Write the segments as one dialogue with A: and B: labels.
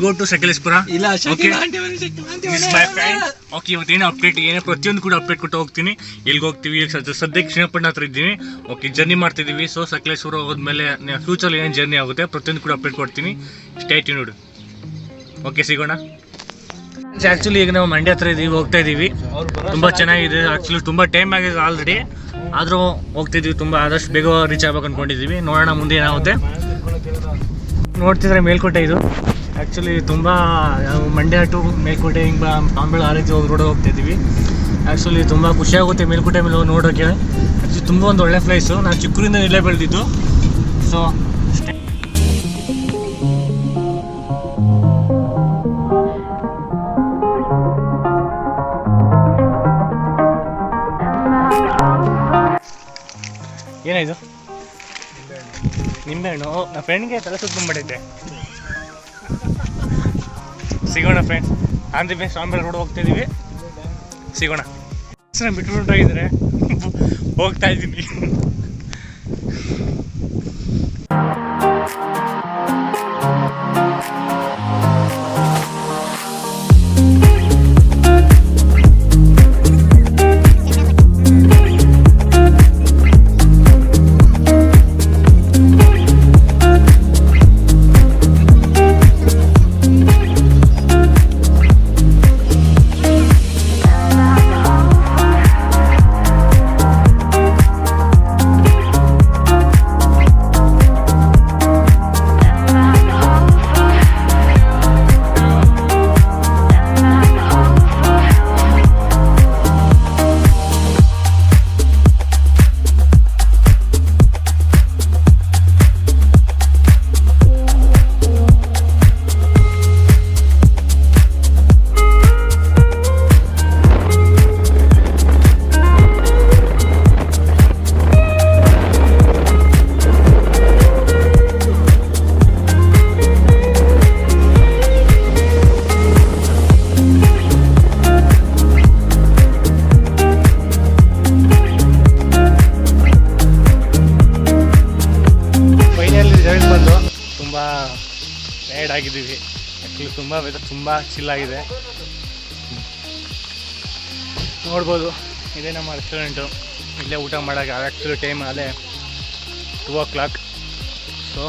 A: Go to Sakleshpur. Okay ಇವತ್ತೇನು update ಏನೇ ಪ್ರತಿಯೊಂದು ಕೂಡ ಅಪ್ಡೇಟ್ ಕೊಟ್ಟು ಹೋಗ್ತೀನಿ. ಎಲ್ಲಿಗೆ ಹೋಗ್ತೀವಿ ಸದ್ಯಕ್ಕೆ ಶ್ರೀರಂಗಪಟ್ಟಣ ಹತ್ರ ಇದ್ದೀನಿ. ಓಕೆ ಜರ್ನಿ ಮಾಡ್ತಿದ್ದೀವಿ. ಸೊ ಸಕಲೇಶ್ಪುರ ಹೋದ್ಮೇಲೆ ಫ್ಯೂಚರ್ ಏನು ಜರ್ನಿ ಆಗುತ್ತೆ ಪ್ರತಿಯೊಂದು ಕೂಡ ಅಪ್ಡೇಟ್ ಕೊಡ್ತೀನಿ. Stay tuned. ಓಕೆ ಸಿಗೋಣ. ಆ್ಯಕ್ಚುಲಿ ಈಗ ನಾವು ಮಂಡ್ಯ ಹತ್ರ ಇದ್ದೀವಿ, ಹೋಗ್ತಾ ಇದ್ದೀವಿ. ತುಂಬ ಚೆನ್ನಾಗಿದೆ. ಆ್ಯಕ್ಚುಲಿ ತುಂಬ ಟೈಮ್ ಆಗಿದೆ ಆಲ್ರೆಡಿ, ಆದರೂ ಹೋಗ್ತಿದ್ದೀವಿ. ತುಂಬ ಆದಷ್ಟು ಬೇಗ ರೀಚ್ ಆಗ್ಬೇಕು ಅಂದ್ಕೊಂಡಿದ್ದೀವಿ. ನೋಡೋಣ ಮುಂದೆ ಏನಾಗುತ್ತೆ. ನೋಡ್ತಿದ್ರೆ ಮೇಲ್ಕೋಟೆ ಇದು. ಆ್ಯಕ್ಚುಲಿ ತುಂಬ ಮಂಡ್ಯ ಟು ಮೇಲ್ಕೋಟೆ ಹಿಂಗೆ ಪಾಂಬೆಳು ಆ ರೀತಿ ರೋಡ್ ಹೋಗ್ತಾಯಿದ್ದೀವಿ. ಆ್ಯಕ್ಚುಲಿ ತುಂಬ ಖುಷಿಯಾಗುತ್ತೆ ಮೇಲ್ಕೋಟೆ ಮೇಲೆ ಹೋಗಿ ನೋಡೋಕ್ಕೆ. ಆ್ಯಕ್ಚುಲಿ ತುಂಬ ಒಂದು ಒಳ್ಳೆ ಪ್ಲೇಸು. ನಾನು ಚಿಕ್ಕೂರಿಂದ ಇಲ್ಲೇ ಬೆಳೆದಿದ್ದು. ಸೊ ಏನಾಯ್ತು? ನಿಂಬೆಹಣ್ಣು. ನನ್ನ ಫ್ರೆಂಡ್ಗೆ ತಲೆ ಸುತ್ತಕೊಂಡ್ಬಿಟ್ಟೈತೆ. ಸಿಗೋಣ ಫ್ರೆಂಡ್ಸ್. ಆಂಧ್ರ ಪ್ರದೇಶ ಸಾಂಬಾರ್ ರೋಡ್ ಹೋಗ್ತಾಯಿದ್ದೀವಿ. ಸಿಗೋಣ. ಬಿಟ್ಬಿಟ್ಟಿದ್ರೆ ಹೋಗ್ತಾ ಇದ್ದೀನಿ. ಆಗಿದ್ದೀವಿ. ಆ್ಯಕ್ಚುಲಿ ತುಂಬ ವೆದರ್ ತುಂಬ ಚಿಲ್ಲಾಗಿದೆ. ನೋಡ್ಬೋದು, ಇದೇ ನಮ್ಮ ರೆಸ್ಟೋರೆಂಟು. ಇಲ್ಲೇ ಊಟ ಮಾಡೋಕ್ಕೆ ಆ್ಯಕ್ಚುಲಿ ಟೈಮ್ ಅಲ್ಲೇ 2 o'clock. ಸೊ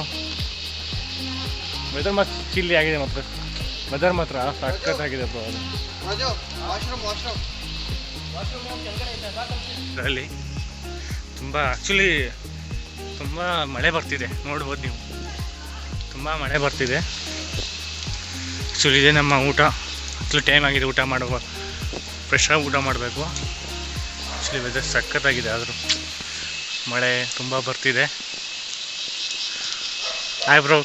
A: ವೆದರ್ ಮಾತ್ರ ಚಿಲ್ಲಿ ಆಗಿದೆ. ಮಾತ್ರ ವೆದರ್ ಮಾತ್ರ ಸಖತ್ತಾಗಿದೆ ಬ್ರೋ. ಅದರಲ್ಲಿ ತುಂಬ ಆ್ಯಕ್ಚುಲಿ ತುಂಬ ಮಳೆ ಬರ್ತಿದೆ. ನೋಡ್ಬೋದು ನೀವು, ತುಂಬ ಮಳೆ ಬರ್ತಿದೆ. ಆ್ಯಕ್ಚುಲಿ ಇದೆ ನಮ್ಮ ಊಟ. ಆ್ಯಕ್ಚುಲಿ ಟೈಮ್ ಆಗಿದೆ ಊಟ ಮಾಡುವ. ಫ್ರೆಶ್ಶಾಗಿ ಊಟ ಮಾಡಬೇಕು. ಆ್ಯಕ್ಚುಲಿ ವೆದರ್ ಸಖತ್ತಾಗಿದೆ, ಆದರೂ ಮಳೆ ತುಂಬ ಬರ್ತಿದೆ. Hi bro.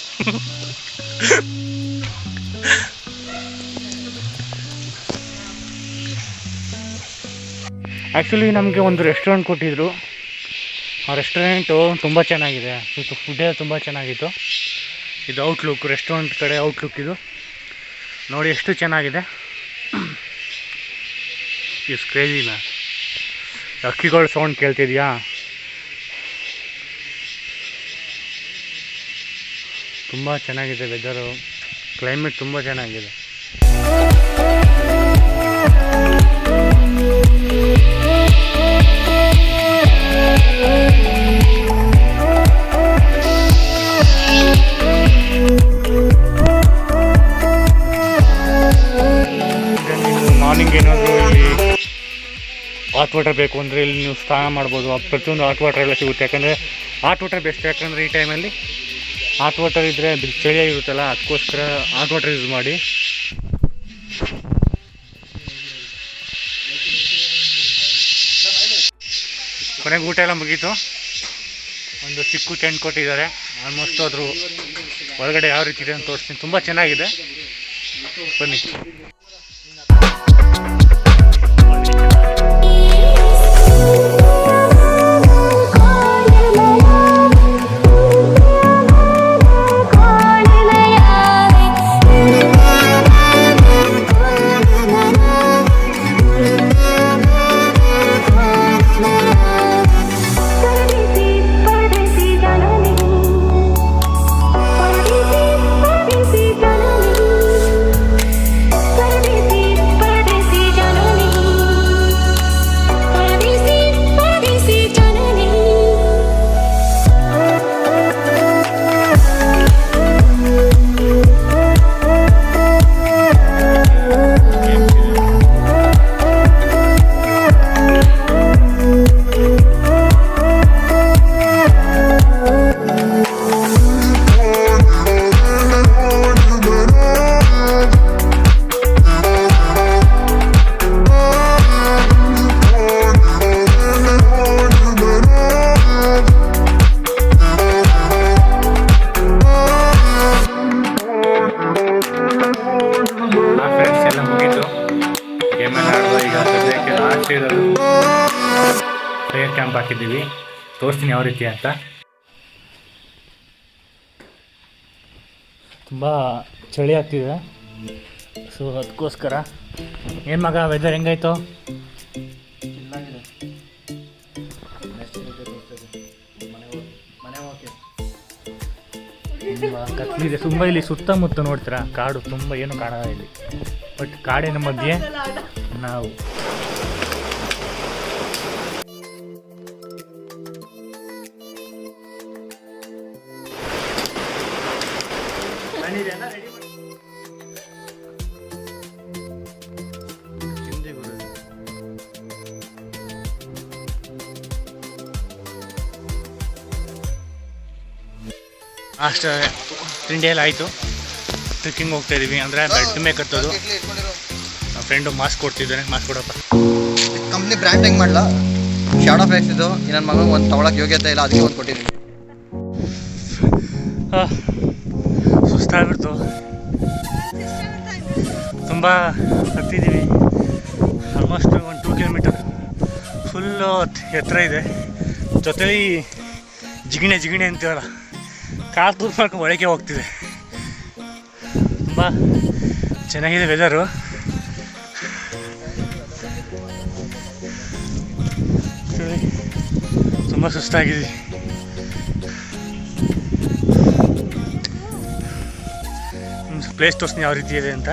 A: ಆ್ಯಕ್ಚುಲಿ ನಮಗೆ ಒಂದು ರೆಸ್ಟೋರೆಂಟ್ ಕೊಟ್ಟಿದ್ದರು. ಆ ರೆಸ್ಟೋರೆಂಟು ತುಂಬ ಚೆನ್ನಾಗಿದೆ. ಫುಡ್ಡೇ ತುಂಬ ಚೆನ್ನಾಗಿತ್ತು. ಇದು ಔಟ್ಲುಕ್, ರೆಸ್ಟೋರೆಂಟ್ ಕಡೆ ಔಟ್ಲುಕ್ ಇದು ನೋಡಿ ಎಷ್ಟು ಚೆನ್ನಾಗಿದೆ. ಇಸ್ ಕ್ರೇಜಿನ. ಹಕ್ಕಿಗಳ ಸೌಂಡ್ ಕೇಳ್ತಿದ್ಯಾ? ತುಂಬ ಚೆನ್ನಾಗಿದೆ ವೆದರು, ಕ್ಲೈಮೇಟ್ ತುಂಬ ಚೆನ್ನಾಗಿದೆ. ಮಾರ್ನಿಂಗ್ ಏನಾದರೂ ಇಲ್ಲಿ ಹಾಟ್ ವಾಟರ್ ಬೇಕು ಅಂದರೆ ಇಲ್ಲಿ ನೀವು ಸ್ನಾನ ಮಾಡ್ಬೋದು. ಪ್ರತಿಯೊಂದು ಹಾಟ್ ವಾಟರ್ ಎಲ್ಲ ಸಿಗುತ್ತೆ. ಯಾಕಂದರೆ ಹಾಟ್ ವಾಟರ್ ಬೆಸ್ಟ್. ಯಾಕಂದರೆ ಈ ಟೈಮಲ್ಲಿ ಹಾಟ್ ವಾಟರ್ ಇದ್ದರೆ ಚಳಿಯಾಗಿರುತ್ತಲ್ಲ, ಅದಕ್ಕೋಸ್ಕರ ಹಾಟ್ ವಾಟರ್ ಯೂಸ್ ಮಾಡಿ. ಕೊನೆಗೆ ಊಟ ಎಲ್ಲ ಮುಗೀತು. ಒಂದು ಚಿಕ್ಕ ಟೆಂಟ್ ಕೊಟ್ಟಿದ್ದಾರೆ. ಆಲ್ಮೋಸ್ಟ್ ಅದ್ರ ಒಳಗಡೆ ಯಾವ ರೀತಿ ಇದೆ ಅಂತ ತೋರಿಸ್ತೀನಿ. ತುಂಬ ಚೆನ್ನಾಗಿದೆ, ಬನ್ನಿ. ಫ್ರೆಂಡ್ಸ್ ಎಲ್ಲ ಮುಗೀತು. ಗೇಮೆಲ್ಲ ಆಡುವ ಈಗ ಸದ್ಯಕ್ಕೆ ಲಾಸ್ಟ್ ಇರೋದು ಫೈರ್ ಕ್ಯಾಂಪ್ ಹಾಕಿದ್ದೀವಿ. ತೋರಿಸ್ತೀನಿ ಯಾವ ರೀತಿ ಅಂತ. ತುಂಬ ಚಳಿ ಆಗ್ತಿದೆ, ಸೊ ಅದಕ್ಕೋಸ್ಕರ. ಏನು ಮಗ ವೆದರ್ ಹೆಂಗಾಯ್ತು? ಕತ್ಲಿದೆ ತುಂಬ. ಇಲ್ಲಿ ಸುತ್ತಮುತ್ತ ನೋಡ್ತೀರಾ ಕಾಡು ತುಂಬ, ಏನು ಕಾಣಲ್ಲ ಇಲ್ಲಿ. ಬಟ್ ಕಾಡಿನ ಮಧ್ಯೆ ನಾವು. ಅಷ್ಟು ತಿಂಡಿ ಎಲ್ಲ ಆಯಿತು. ಟ್ರೆಕ್ಕಿಂಗ್ ಹೋಗ್ತಾ ಇದ್ದೀವಿ, ಅಂದರೆ ಬೆಡ್ ಮೇಲೆ ಕತ್ತೋದು. ನಮ್ಮ ಫ್ರೆಂಡು ಮಾಸ್ಕ್ ಕೊಡ್ತಿದ್ದಾನೆ, ಮಾಸ್ಕ್ ಕೊಡಪ್ಪ.
B: ಕಂಪ್ನಿ ಬ್ರ್ಯಾಂಡ್ ಹೆಂಗೆ ಮಾಡಲ್ಲ, ಶಾರ್ಟ್ ಆಫ್ ಎಕ್ಸ್ ಇದು. ನನ್ನ ಮಗ ಒಂದು ತೊಗೊಳಕ್ಕೆ ಯೋಗ್ಯತೆ ಇಲ್ಲ, ಅದಕ್ಕೆ ಒಂದು ಕೊಟ್ಟಿದ್ದೀನಿ.
A: ಸುಸ್ತಾಗ್ಬಿಡ್ತು, ತುಂಬ ಹತ್ತಿದ್ದೀವಿ. ಆಲ್ಮೋಸ್ಟ್ 1-2 ಕಿಲೋಮೀಟರ್ ಫುಲ್ಲು ಎತ್ತರ ಇದೆ. ಜೊತೆಲಿ ಜಿಗಿಣೆ ಅಂತೀವಲ್ಲ, ಕಾಲು ತೂರು ಮಾಡ್ಕೊಂಡು ಒಳಗೆ ಹೋಗ್ತಿದೆ. ತುಂಬ ಚೆನ್ನಾಗಿದೆ ವೆದರು. ತುಂಬ ಸುಸ್ತಾಗಿದೆ. ಪ್ಲೇಸ್ ತೋರಿಸ್ತೀನಿ ಯಾವ ರೀತಿ ಇದೆ ಅಂತ.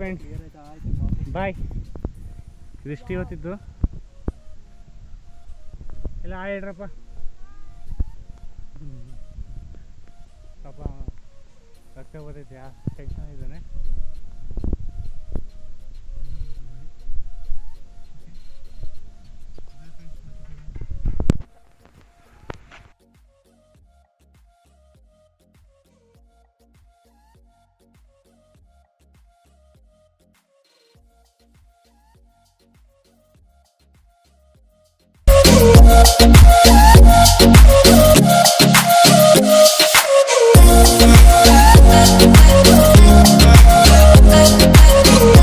A: Friends bye. ಇದಿಷ್ಟು ಇವತ್ತಿದ್ದು ಎಲ್ಲ ಹೇಳ್ರಪ್ಪ. ಪಾಪ ರಕ್ತ ಬರ್ತೈತೆ, ಆ ಟೆನ್ಷನ್ ಇದ್ದಾನೆ.